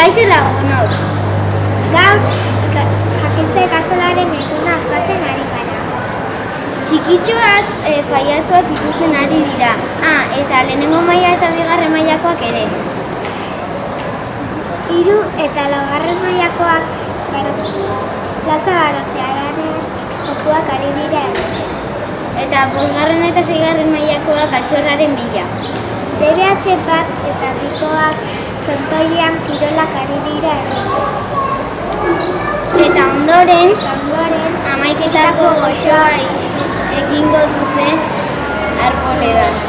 Kaixo lagunok. Gaur, jakintza ikastolaren eguna ospatzen ari gara. Txikitxoak paiazoak ikusten ari dira. Eta lehenengo maila eta bigarren mailakoak ere. 3. eta 4. mailakoak plaza Barotearen jokuak ari dira ere. Eta 5. eta 6. mailakoak altxorraren bila. DBH bat eta bikoak frontoian kirolak ari dira ere. Eta ondoren, 11. goxoa egingo dute arboledan.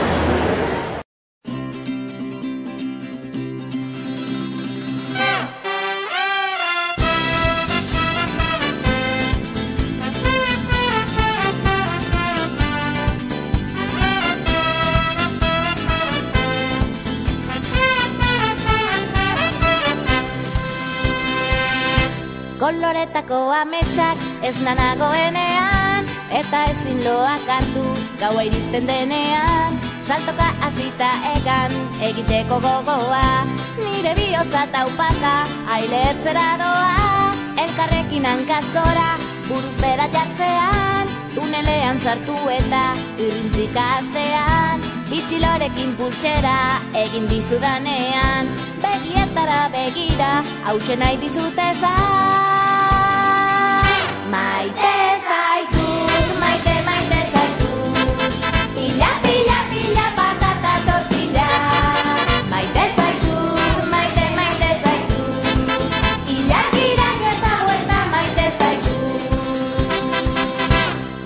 Koloretako ametsak ez nanagoenean, eta ezin loak hartu gaua iristen denean. Saltoka hasita egan egiteko gogoa, nire bihotza taupaka ailetzera doa. Elkarrekin hankazkora buruz bera jartzean, tunelean sartu eta irrintzik astean. Itxilorekin pultsera egin dizudanean, begietara begira hausen nahi dizutezan. Maite zaitut, maite zaitut, pila, pila, pila, patata tortilla. Maite zaitut, maite zaitut, ilakiraino eta huerta maite zaitut.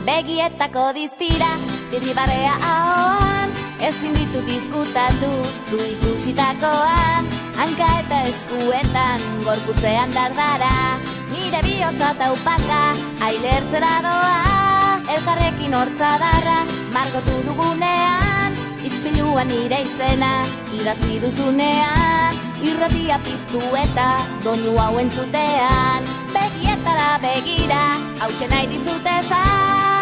Begietako diztira, dirribarrea ahoan, ezin ditut izkutatu zu ikusitakoan. Hanka eta eskuetan, gorputzean dardara, nire bihotza taupaka ailertzera doa. Elkarrekin hortzadarra margotu dugunean, ispiluan nire izena idatzi duzunean. Irratia piztu eta doinu hau entzutean, begietara begira hausen nahi dizutezan.